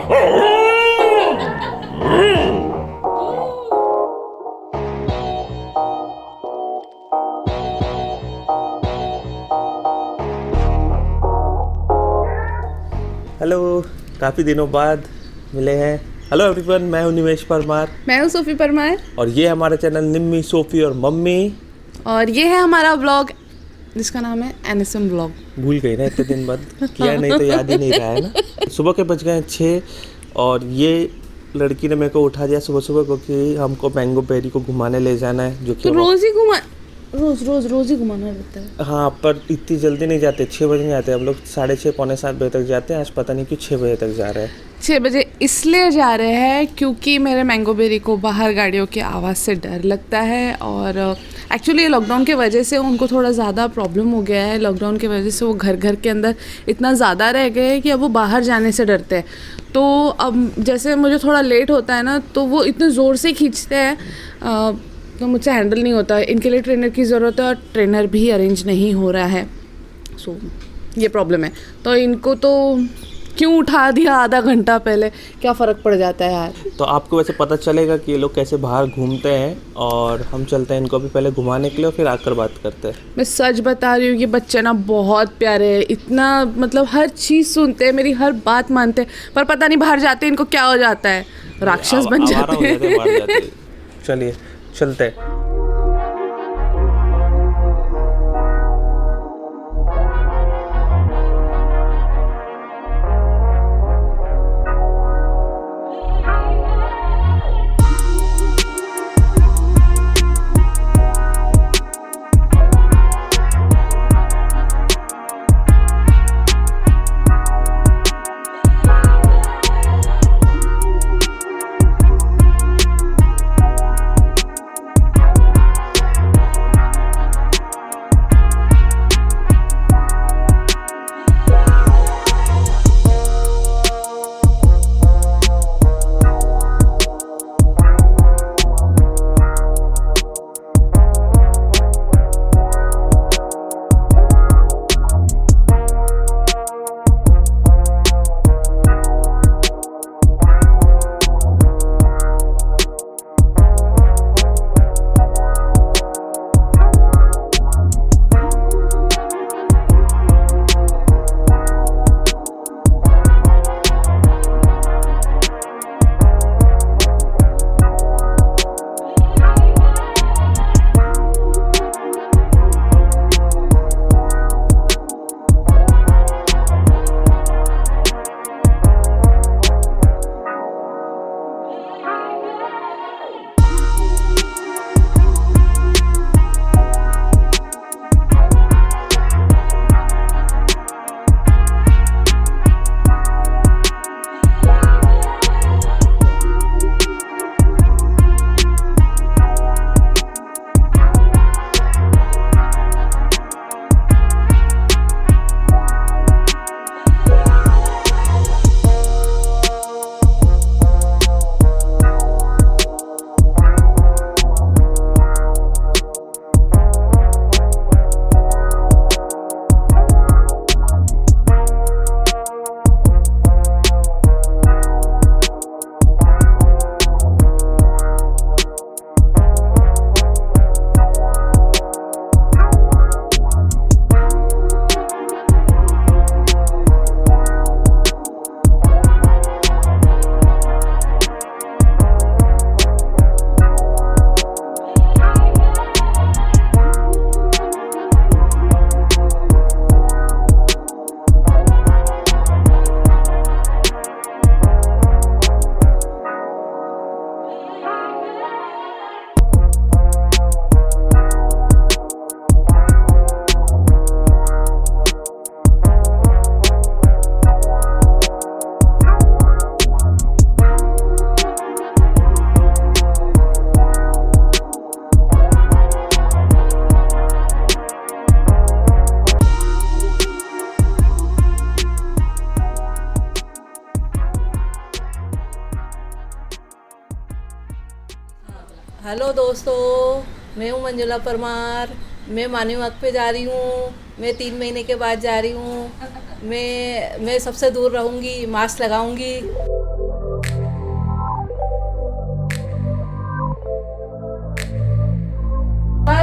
Hello, काफ़ी दिनों बाद मिले हैं। हेलो एवरीवन, मैं हूं निमेश परमार। मैं हूं सोफी परमार। और ये हमारा चैनल निम्मी, सोफी और मम्मी। और ये है हमारा व्लॉग जिसका नाम है एनएसएम व्लॉग। भूल गई ना, इतने दिन बाद किया नहीं तो याद ही नहीं रहा है ना। सुबह के बज गए 6 और ये लड़की ने मेरे को उठा दिया सुबह सुबह क्योंकि हमको मैंगो बेरी को घुमाने ले जाना है, जो कि तो रोज ही घुमाना रहता है। हाँ, पर इतनी जल्दी नहीं जाते, 6 बजे जाते हैं हम लोग। 6:30 पौने 7 बजे तक जाते हैं। आज पता नहीं क्यों 6 बजे तक जा रहे हैं। 6 बजे इसलिए जा रहे हैं क्योंकि मेरे मैंगो बेरी को बाहर गाड़ियों की आवाज़ से डर लगता है। और एक्चुअली लॉकडाउन के वजह से उनको थोड़ा ज़्यादा प्रॉब्लम हो गया है। लॉकडाउन के वजह से वो घर के अंदर इतना ज़्यादा रह गए हैं कि अब वो बाहर जाने से डरते हैं। तो अब जैसे मुझे थोड़ा लेट होता है ना, तो वो इतने ज़ोर से खींचते हैं तो मुझसे हैंडल नहीं होता है। इनके लिए ट्रेनर की ज़रूरत है और ट्रेनर भी अरेंज नहीं हो रहा है। सो ये प्रॉब्लम है। तो इनको तो क्यों उठा दिया आधा घंटा पहले, क्या फ़र्क पड़ जाता है यार। तो आपको वैसे पता चलेगा कि ये लोग कैसे बाहर घूमते हैं, और हम चलते हैं इनको भी पहले घुमाने के लिए और फिर आकर बात करते हैं। मैं सच बता रही हूँ, ये बच्चे ना बहुत प्यारे हैं। इतना मतलब हर चीज़ सुनते हैं, मेरी हर बात मानते हैं, पर पता नहीं बाहर जाते इनको क्या हो जाता है, राक्षस बन जाते हैं। चलिए चलते हैं। हेलो दोस्तों, मैं हूँ मंजुला परमार। मैं मॉर्निंग वॉक पे जा रही हूँ। मैं 3 महीने के बाद जा रही हूँ। मैं सबसे दूर रहूँगी, मास्क लगाऊँगी।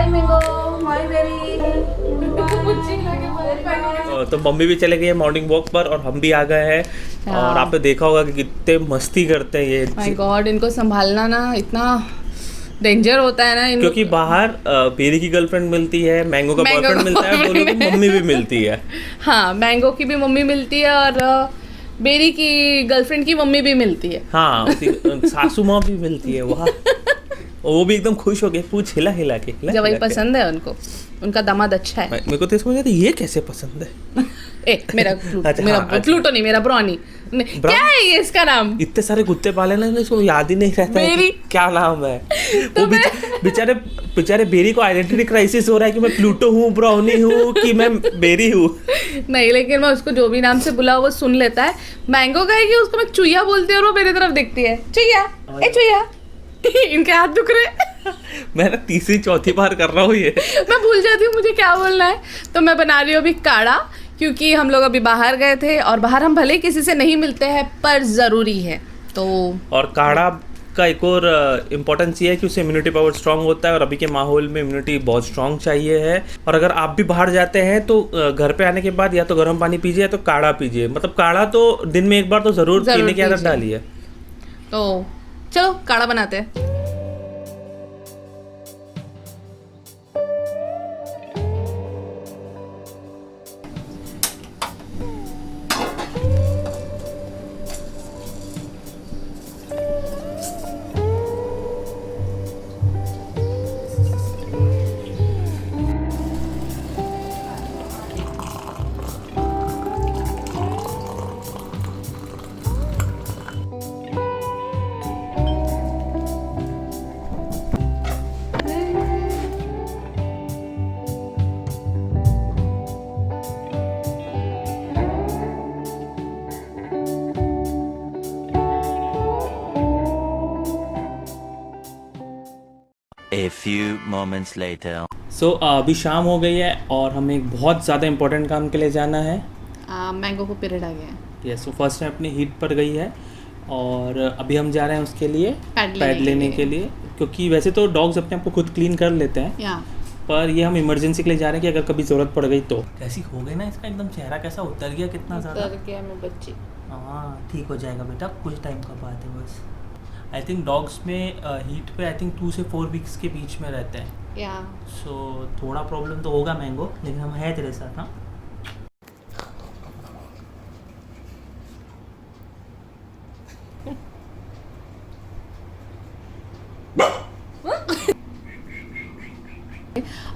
हाय मैंगो, हाय बेरी। तो मम्मी भी चले गई है मॉर्निंग वॉक पर और हम भी आ गए हैं। और आपने देखा होगा कि कितने मस्ती करते हैं ये। माय गॉड, इनको संभालना ना इतना डेंजर होता है ना क्योंकि बाहर बेरी की गर्लफ्रेंड मिलती है, मैंगो का बॉयफ्रेंड मिलता है, दोनों की मम्मी भी मिलती है। हाँ, मैंगो की भी मम्मी मिलती है और बेरी की गर्लफ्रेंड की मम्मी भी मिलती है। हाँ, सासू माँ भी मिलती है वहाँ। वो भी एकदम खुश हो गए, पूछ हिला हिला के जवाई पसंद है उनको, उनका दामाद अच्छा है। मेरे को तो समझ नहीं ये कैसे पसंद है। मेरा प्लूटो नहीं, मेरा ब्राउनी। क्या है ये इसका नाम? इतने सारे कुत्ते पाले ना, इसको याद ही नहीं रहता है कि क्या नाम है। वो बेचारे बेरी को आइडेंटिटी क्राइसिस हो रहा है कि मैं प्लूटो हूँ, ब्राउनी हूँ कि मैं बेरी हूँ। नहीं, लेकिन मैं उसको जो भी नाम से बुला वो सुन लेता है। मैंगो का है कि उसको मैं चुईया बोलती हूँ और वो मेरी तरफ देखती है, चुईया ए चुईया। इनके हाथ दुख रहे। मैं ना तीसरी चौथी बार कर रहा हूँ ये। मैं भूल जाती हूँ मुझे क्या बोलना है। तो मैं बना रही हूँ अभी काढ़ा, क्योंकि हम लोग अभी बाहर गए थे और बाहर हम भले किसी से नहीं मिलते हैं पर ज़रूरी है तो। और काढ़ा का एक और इम्पोर्टेंस ये है कि उससे इम्यूनिटी पावर स्ट्रांग होता है और अभी के माहौल में इम्यूनिटी बहुत स्ट्रांग चाहिए है। और अगर आप भी बाहर जाते हैं तो घर पे आने के बाद या तो गर्म पानी पीजिए या तो काढ़ा पीजिए। मतलब काढ़ा तो दिन में एक बार तो ज़रूर पीने की आदत डालिए। तो चलो काढ़ा बनाते हैं। A few moments later. So, अभी शाम हो गई है और हमें एक बहुत ज़्यादा इम्पोर्टेंट काम के लिए जाना है। मैंगो को पीरियड आ गया है। यस, वो फर्स्ट टाइम अपनी हीट पर गई है और अभी हम जा रहे हैं उसके लिए पैड लेने के लिए। क्योंकि वैसे तो डॉग्स अपने आप को खुद क्लीन कर लेते हैं, पर ये हम इमरजेंसी के लिए जा रहे हैं कि अगर कभी ज़रूरत पड़ गई तो। कैसी हो गई ना इसका, एकदम चेहरा कैसा उतर गया, कितना ज़्यादा उतर गया मैं बच्ची। हाँ, ठीक हो जाएगा बेटा, कुछ टाइम का बात है बस। आई थिंक डॉग्स में हीट पे आई थिंक 2 से 4 वीक्स के बीच में रहते हैं। सो थोड़ा प्रॉब्लम तो होगा मैंगो, लेकिन हम हैं तेरे साथ। हाँ,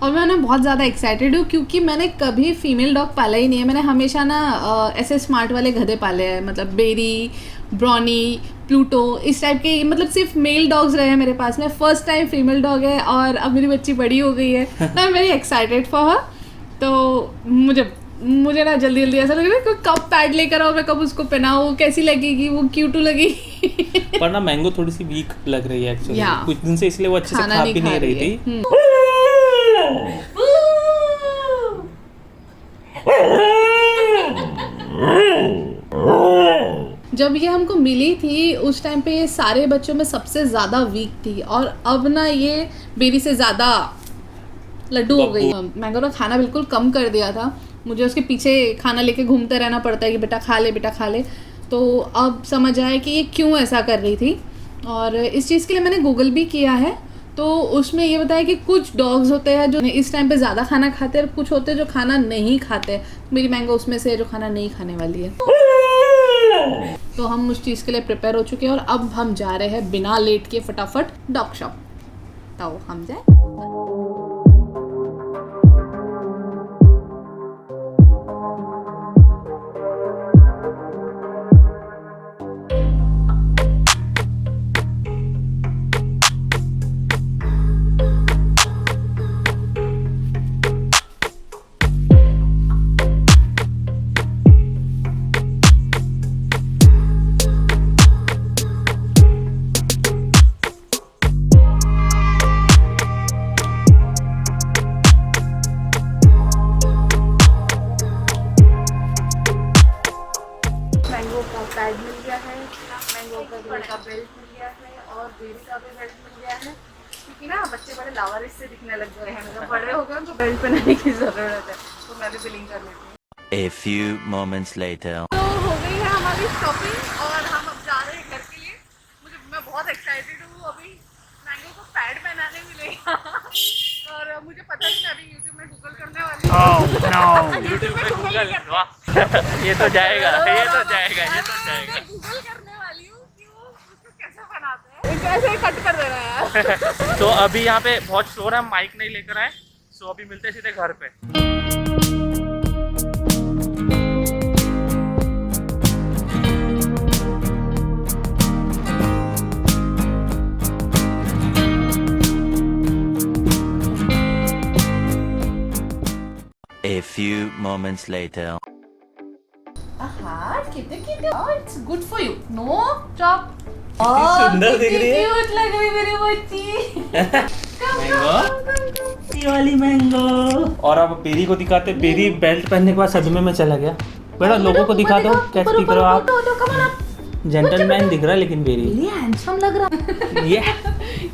और मैं ना बहुत ज़्यादा एक्साइटेड हूँ क्योंकि मैंने कभी फीमेल डॉग पाला ही नहीं है। मैंने हमेशा ना ऐसे स्मार्ट वाले गधे पाले हैं, मतलब बेरी, ब्राउनी, प्लूटो, इस टाइप के, मतलब सिर्फ मेल डॉग्स रहे हैं मेरे पास में। फर्स्ट टाइम फीमेल डॉग है और अब मेरी बच्ची बड़ी हो गई है तो I am very excited for her. तो मुझे ना जल्दी जल्दी ऐसा लग रहा है कि कब पैड लेकर आओ, मैं कब उसको पहनाऊँ, कैसी लगेगी, वो क्यूटू लगेगी। पर ना मैंगो थोड़ी सी वीक लग रही है एक्चुअली, कुछ दिन से, इसलिए वो अच्छे से खा भी नहीं रही थी। जब ये हमको मिली थी उस टाइम पे ये सारे बच्चों में सबसे ज़्यादा वीक थी और अब ना ये बेबी से ज़्यादा लड्डू हो गई। मैंगो ने खाना बिल्कुल कम कर दिया था, मुझे उसके पीछे खाना लेके घूमते रहना पड़ता है कि बेटा खा ले, बेटा खा ले। तो अब समझ आया कि ये क्यों ऐसा कर रही थी। और इस चीज़ के लिए मैंने गूगल भी किया है, तो उसमें ये बताया कि कुछ डॉग्स होते हैं जो इस टाइम पे ज़्यादा खाना खाते हैं और कुछ होते हैं जो खाना नहीं खाते। मेरी मैंगो उसमें से है जो खाना नहीं खाने वाली है। तो हम उस चीज़ के लिए प्रिपेयर हो चुके हैं और अब हम जा रहे हैं बिना लेट के फटाफट डॉग शॉप। तो हम जाए। मैंगो का पैड मिल गया है, मैंगो का बेल्ट मिल गया है और बेरी का भी बेल्ट मिल गया है। क्योंकि ना बच्चे बड़े लावारिस से दिखने लग गए हैं, मतलब बड़े हो गए उनको बेल्ट पहनाने की जरूरत है, तो मैं भी बिलिंग कर लेती हूँ। A few moments later. तो हो गई है हमारी शॉपिंग और हम अब जा रहे हैं घर के लिए। मैं बहुत एक्साइटेड हूँ, अभी मैंगो को पैड पहनाने मिलेगा और मुझे पता नहीं, मैं अभी यूट्यूब में गूगल करने वाली हूँ। YouTube में गूगल, वाह ये तो जाएगा, ये तो जाएगा, ये तो जाएगा। गूगल करने वाली हूँ कि वो उसको कैसे बनाते हैं, इनको ऐसे ही कट कर देना यार। तो अभी यहाँ पे बहुत शोर है, माइक नहीं लेकर आए, सो अभी मिलते हैं सीधे घर पे। A few moments later. It's good for you. No, chop. सुंदर दिख रही है। क्यूट लग रही मेरी बच्ची। मैंगो, ये वाली मैंगो। और अब पेरी को दिखाते, पेरी बेल्ट पहनने के बाद सदमे में चला गया। बेटा लोगों को दिखा दो, कैसे दिख रहे हो आप? जेंटलमैन दिख रहा है लेकिन पेरी ये हैंडसम लग रहा है।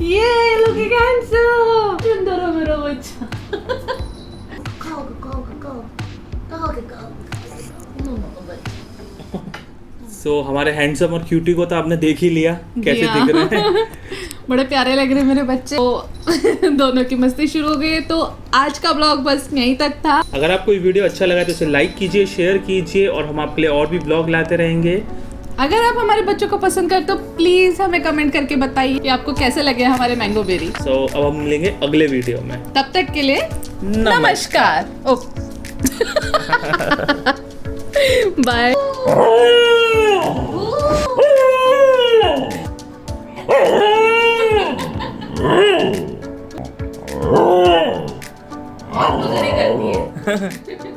ये लुकिंग हैंडसम। सुंदर है मेरा बच्चा। सो हमारे हैंडसम और क्यूटी को तो आपने देख ही लिया कैसे दिख रहे हैं। बड़े प्यारे लग रहे हैं मेरे बच्चे। तो दोनों की मस्ती शुरू हो गई। तो आज का ब्लॉग बस यहीं तक था। अगर आपको ये वीडियो अच्छा लगा तो इसे लाइक कीजिए, शेयर कीजिए और हम आपके लिए और भी ब्लॉग लाते रहेंगे। अगर आप हमारे बच्चों को पसंद करते तो प्लीज हमें कमेंट करके बताइए कि आपको कैसे लगे हमारे मैंगो बेरी। सो अब हम मिलेंगे अगले वीडियो में, तब तक के लिए नमस्कार। बाय। करती है